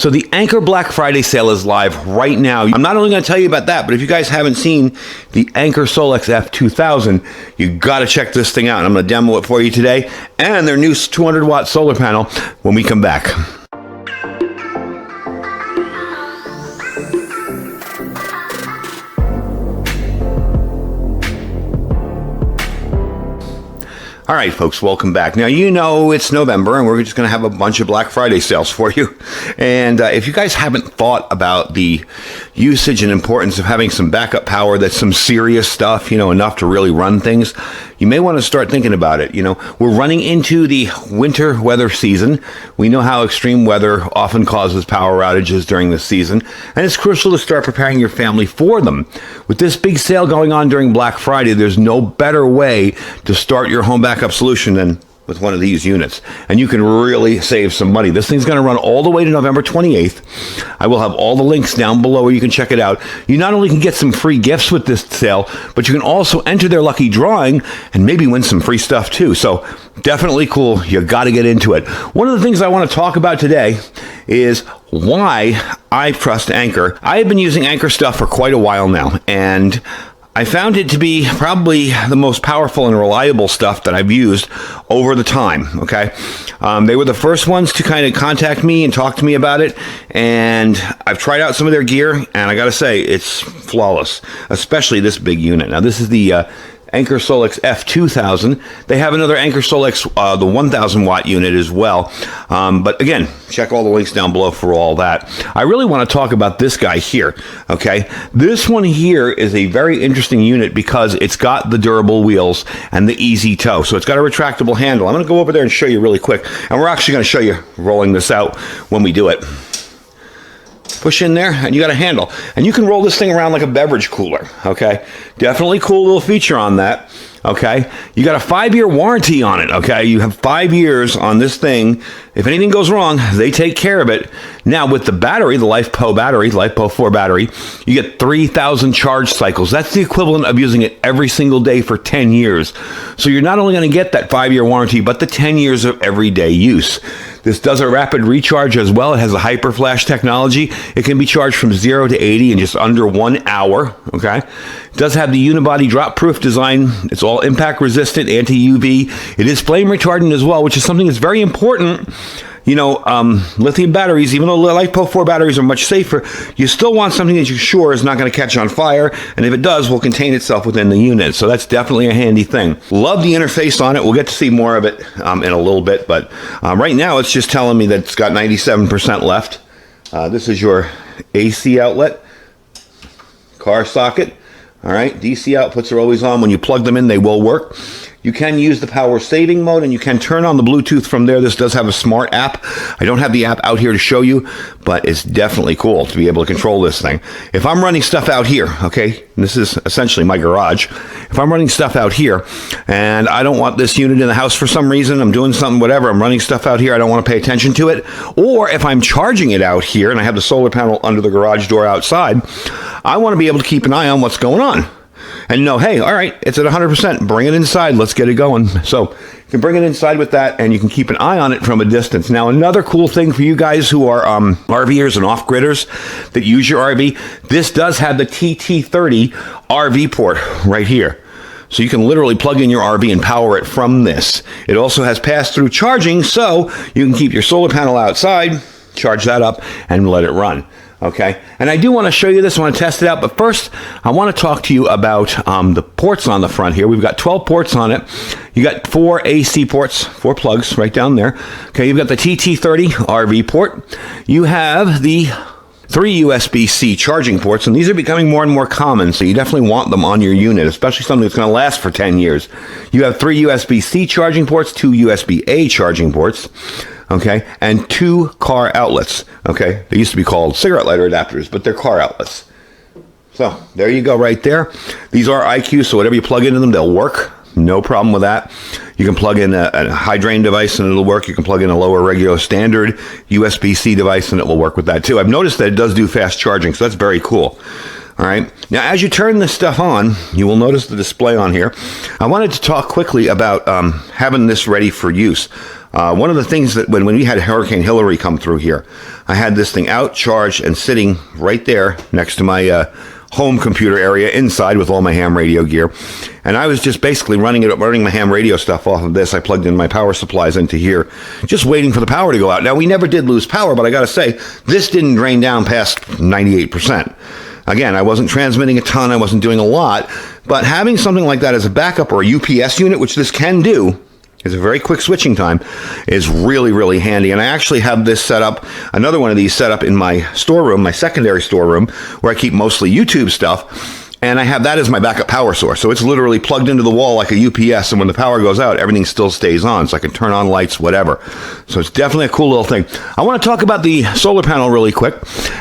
So the Anker Black Friday sale is live right now. I'm not only going to tell you about that, but if you guys haven't seen the Anker SOLIXF2000, you got to check this thing out. And I'm going to demo it for you today and their new 200-watt solar panel when we come back. All right, folks, welcome back. Now, you know it's November, and we're just going to have a bunch of Black Friday sales for you. And if you guys haven't thought about the usage and importance of having some backup power, that's some serious stuff, enough to really run things, you may want to start thinking about it. We're running into the winter weather season. We know how extreme weather often causes power outages during this season, and it's crucial to start preparing your family for them. With this big sale going on during Black Friday, there's no better way to start your home backup solution than with one of these units, and you can really save some money. This thing's going to run all the way to November 28th. I will have all the links down below where you can check it out. You not only can get some free gifts with this sale, but you can also enter their lucky drawing and maybe win some free stuff too. So definitely cool. You got to get into it. One of the things I want to talk about today is why I trust Anker. I have been using Anker stuff for quite a while now, and I found it to be probably the most powerful and reliable stuff that I've used over the time, okay? They were the first ones to kind of contact me and talk to me about it, and I've tried out some of their gear, and I gotta say, it's flawless, especially this big unit. Now, this is the Anker SOLIXF2000. They have another Anker SOLIX, the 1,000 watt unit as well. But again, check all the links down below for all that. I really want to talk about this guy here, okay? This one here is a very interesting unit because it's got the durable wheels and the easy tow. So it's got a retractable handle. I'm going to go over there and show you really quick. And we're actually going to show you rolling this out when we do it. Push in there, and you got a handle. And you can roll this thing around like a beverage cooler, okay? Definitely cool little feature on that, okay? You got a 5-year warranty on it, okay? You have 5 years on this thing. If anything goes wrong, they take care of it. Now, with the battery, the LifePo battery, LifePo 4 battery, you get 3,000 charge cycles. That's the equivalent of using it every single day for 10 years. So you're not only going to get that 5-year warranty, but the 10 years of everyday use. This does a rapid recharge as well. It has a hyper flash technology. It can be charged from 0 to 80 in just under 1 hour, okay? It does have the unibody drop-proof design. It's all impact resistant, anti-UV. It is flame retardant as well, which is something that's very important. Lithium batteries, even though the LifePo 4 batteries are much safer, you still want something that you're sure is not going to catch on fire, and if it does, will contain itself within the unit. So that's definitely a handy thing. Love the interface on it. We'll get to see more of it in a little bit, but right now it's just telling me that it's got 97% left. This is your AC outlet, car socket. All right, DC outputs are always on. When you plug them in, they will work. You can use the power saving mode, and you can turn on the Bluetooth from there. This does have a smart app. I don't have the app out here to show you, but it's definitely cool to be able to control this thing. If I'm running stuff out here, okay, this is essentially my garage. If I'm running stuff out here, and I don't want this unit in the house for some reason, I'm doing something, whatever, I'm running stuff out here, I don't want to pay attention to it, or if I'm charging it out here, and I have the solar panel under the garage door outside, I want to be able to keep an eye on what's going on. And know, hey, all right, it's at 100%. Bring it inside. Let's get it going. So you can bring it inside with that, and you can keep an eye on it from a distance. Now, another cool thing for you guys who are RVers and off-gridders that use your RV, this does have the TT30 RV port right here. So you can literally plug in your RV and power it from this. It also has pass-through charging, so you can keep your solar panel outside, charge that up, and let it run. Okay, and I do want to show you this. I want to test it out, but first I want to talk to you about the ports on the front here. We've got 12 ports on it. You got 4 AC ports, 4 plugs right down there. Okay, you've got the TT30 RV port. You have the 3 USB-C charging ports, and these are becoming more and more common, so you definitely want them on your unit, especially something that's going to last for 10 years. You have 3 USB-C charging ports, 2 USB-A charging ports, okay, and 2 car outlets, okay? They used to be called cigarette lighter adapters, but they're car outlets. So there you go right there. These are IQ, so whatever you plug into them, they'll work. No problem with that. You can plug in a high drain device and it'll work. You can plug in a lower regular standard USB-C device and it will work with that too. I've noticed that it does do fast charging, so that's very cool. All right. Now, as you turn this stuff on, you will notice the display on here. I wanted to talk quickly about having this ready for use. One of the things that when we had Hurricane Hillary come through here, I had this thing out, charged, and sitting right there next to my home computer area inside with all my ham radio gear. And I was just basically running my ham radio stuff off of this. I plugged in my power supplies into here, just waiting for the power to go out. Now, we never did lose power, but I got to say, this didn't drain down past 98%. Again, I wasn't transmitting a ton. I wasn't doing a lot. But having something like that as a backup or a UPS unit, which this can do, is a very quick switching time, is really, really handy. And I actually have this set up, another one of these set up in my storeroom, my secondary storeroom, where I keep mostly YouTube stuff. And I have that as my backup power source. So it's literally plugged into the wall like a UPS. And when the power goes out, everything still stays on. So I can turn on lights, whatever. So it's definitely a cool little thing. I want to talk about the solar panel really quick.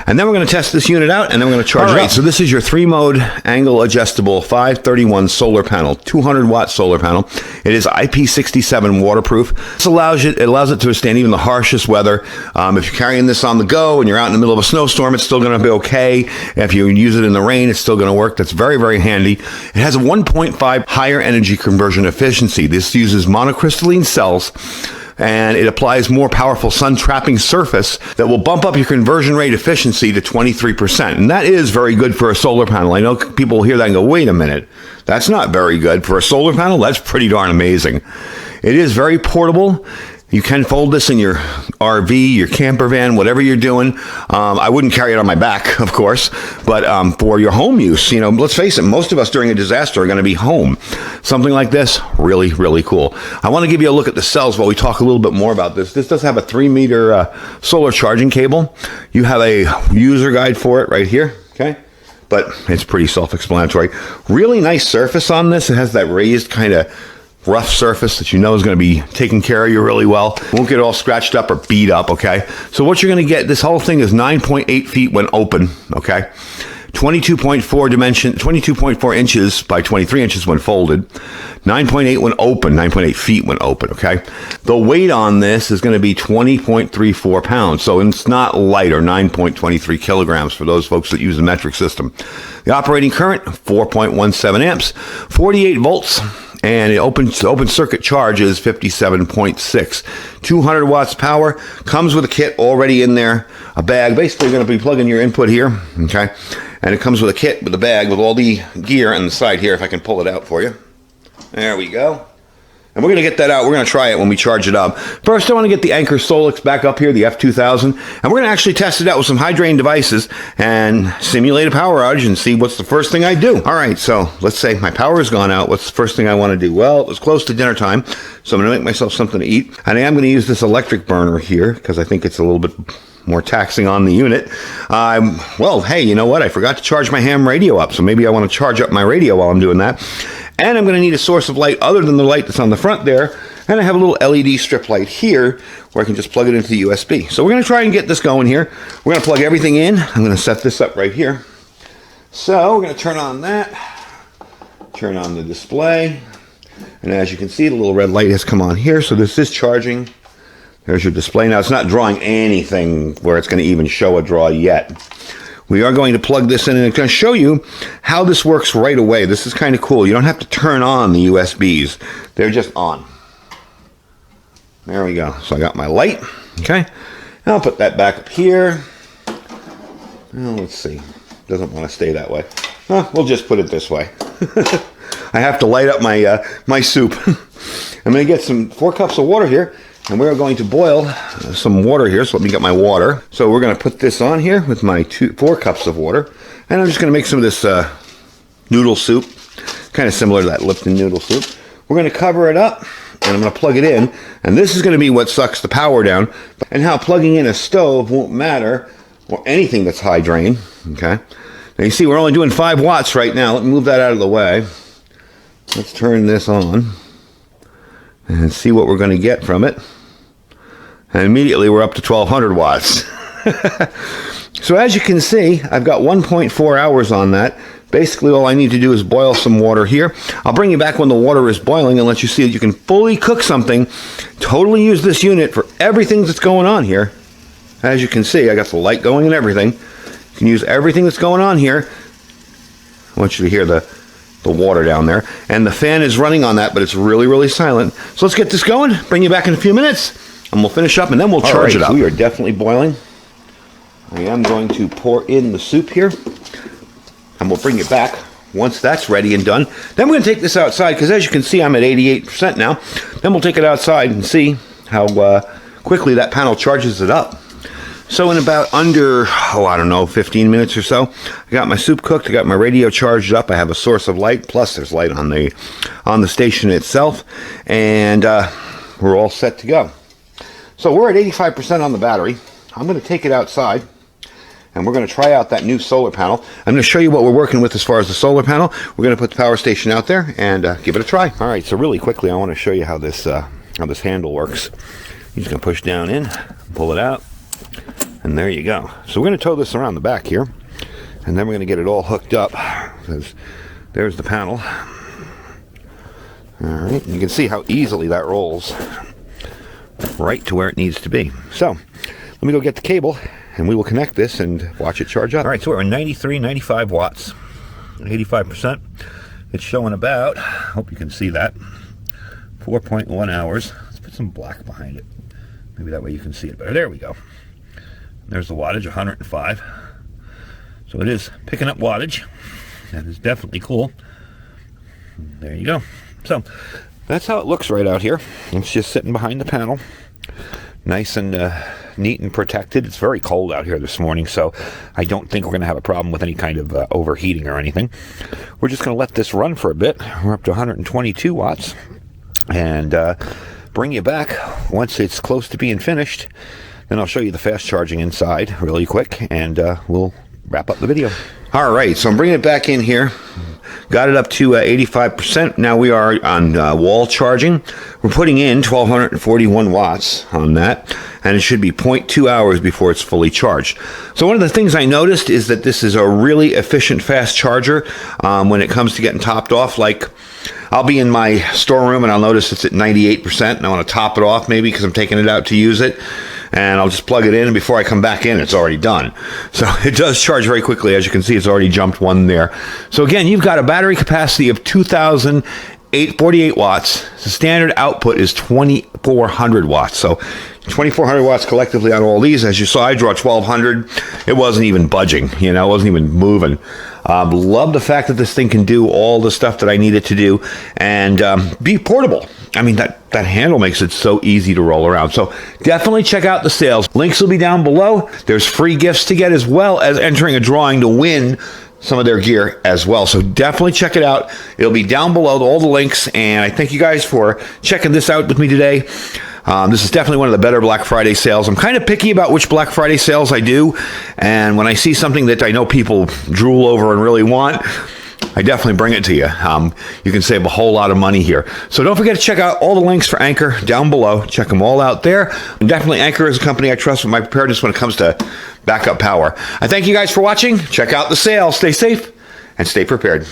And then we're going to test this unit out. And then we're going to charge it up. So this is your 3-mode angle adjustable 531 solar panel, 200-watt solar panel. It is IP67 waterproof. This allows it to withstand even the harshest weather. If you're carrying this on the go and you're out in the middle of a snowstorm, it's still going to be okay. If you use it in the rain, it's still going to work. That's very, very handy. It has a 1.5 higher energy conversion efficiency. This uses monocrystalline cells, and it applies more powerful sun trapping surface that will bump up your conversion rate efficiency to 23%. And that is very good for a solar panel. I know people will hear that and go, wait a minute, that's not very good. For a solar panel, that's pretty darn amazing. It is very portable. You can fold this in your RV, your camper van, whatever you're doing. I wouldn't carry it on my back, of course, but for your home use, let's face it, most of us during a disaster are going to be home. Something like this, really, really cool. I want to give you a look at the cells while we talk a little bit more about this. This does have a 3-meter solar charging cable. You have a user guide for it right here, okay? But it's pretty self-explanatory. Really nice surface on this. It has that raised kind of rough surface that you know is going to be taking care of you really well. Won't get all scratched up or beat up, okay? So what you're going to get, this whole thing is 9.8 feet when open, okay? 22.4 inches by 23 inches when folded. 9.8 when open, 9.8 feet when open, okay? The weight on this is going to be 20.34 pounds, so it's not light, or 9.23 kilograms for those folks that use the metric system. The operating current, 4.17 amps, 48 volts, and the open circuit charge is 57.6. 200 watts power. Comes with a kit already in there. A bag. Basically, you're going to be plugging your input here. Okay. And it comes with a kit with a bag with all the gear on the side here, if I can pull it out for you. There we go. And we're going to get that out. We're going to try it when we charge it up. First, I want to get the Anker SOLIX back up here, the F2000. And we're going to actually test it out with some high drain devices and simulate a power outage and see what's the first thing I do. All right, so let's say my power has gone out. What's the first thing I want to do? Well, it was close to dinner time, so I'm going to make myself something to eat. And I am going to use this electric burner here because I think it's a little bit more taxing on the unit. Well, hey, you know what? I forgot to charge my ham radio up, so maybe I want to charge up my radio while I'm doing that. And I'm going to need a source of light other than the light that's on the front there. And I have a little LED strip light here where I can just plug it into the USB. So we're going to try and get this going here. We're going to plug everything in. I'm going to set this up right here. So we're going to turn on that. Turn on the display. And as you can see, the little red light has come on here. So this is charging. There's your display. Now, it's not drawing anything where it's going to even show a draw yet. We are going to plug this in, and it's going to show you how this works right away. This is kind of cool. You don't have to turn on the USBs. They're just on. There we go. So I got my light. Okay. And I'll put that back up here. Well, let's see. Doesn't want to stay that way. We'll just put it this way. I have to light up my my soup. I'm going to get 4 cups of water here. And we're going to boil some water here, so let me get my water. So we're going to put this on here with my 4 cups of water. And I'm just going to make some of this noodle soup, kind of similar to that Lipton noodle soup. We're going to cover it up, and I'm going to plug it in. And this is going to be what sucks the power down. And how plugging in a stove won't matter, or anything that's high drain. Okay. Now you see we're only doing 5 watts right now. Let me move that out of the way. Let's turn this on and see what we're going to get from it. And immediately we're up to 1200 watts. So as you can see, I've got 1.4 hours on that. Basically all I need to do is boil some water here. I'll bring you back when the water is boiling and let you see that you can fully cook something. Totally use this unit for everything that's going on here. As you can see, I got the light going and everything. You can use everything that's going on here. I want you to hear the the water down there. And the fan is running on that, but it's really, really silent. So let's get this going, bring you back in a few minutes, and we'll finish up, and then we'll charge it up. We are definitely boiling. I am going to pour in the soup here, and we'll bring it back once that's ready and done. Then we're going to take this outside, because as you can see, I'm at 88% now. Then we'll take it outside and see how quickly that panel charges it up. So in about under, I don't know, 15 minutes or so, I got my soup cooked, I got my radio charged up, I have a source of light, plus there's light on the station itself, and we're all set to go. So we're at 85% on the battery. I'm going to take it outside, and we're going to try out that new solar panel. I'm going to show you what we're working with as far as the solar panel. We're going to put the power station out there and give it a try. All right, so really quickly, I want to show you how this handle works. You're just going to push down in, pull it out, and there you go. So we're going to tow this around the back here, and then we're going to get it all hooked up. There's the panel. All right, and you can see how easily that rolls right to where it needs to be. So let me go get the cable, and we will connect this and watch it charge up. All right, so we're at 93, 95 watts, 85%. It's showing about, hope you can see that, 4.1 hours. Let's put some black behind it. Maybe that way you can see it better. There we go. There's the wattage, 105. So it is picking up wattage. That is definitely cool. There you go. So that's how it looks right out here. It's just sitting behind the panel. Nice and neat and protected. It's very cold out here this morning, so I don't think we're going to have a problem with any kind of overheating or anything. We're just going to let this run for a bit. We're up to 122 watts. And bring you back once it's close to being finished. Then I'll show you the fast charging inside really quick, and we'll wrap up the video. All right, so I'm bringing it back in here. Got it up to 85%. Now we are on wall charging. We're putting in 1,241 watts on that, and it should be 0.2 hours before it's fully charged. So one of the things I noticed is that this is a really efficient fast charger when it comes to getting topped off. Like, I'll be in my storeroom and I'll notice it's at 98%, and I want to top it off maybe because I'm taking it out to use it. And I'll just plug it in, and before I come back in, it's already done. So it does charge very quickly. As you can see, it's already jumped one there. So again, you've got a battery capacity of 2,848 watts. The standard output is 2,400 watts. So 2,400 watts collectively on all these. As you saw, I draw 1,200. It wasn't even budging. It wasn't even moving. Love the fact that this thing can do all the stuff that I need it to do and be portable. I mean, that handle makes it so easy to roll around. So definitely check out the sales. Links will be down below. There's free gifts to get, as well as entering a drawing to win some of their gear as well. So definitely check it out. It'll be down below, all the links. And I thank you guys for checking this out with me today. This is definitely one of the better Black Friday sales. I'm kind of picky about which Black Friday sales I do. And when I see something that I know people drool over and really want, I definitely bring it to you. You can save a whole lot of money here. So don't forget to check out all the links for Anker down below. Check them all out there. And definitely Anker is a company I trust with my preparedness when it comes to backup power. I thank you guys for watching. Check out the sale. Stay safe and stay prepared.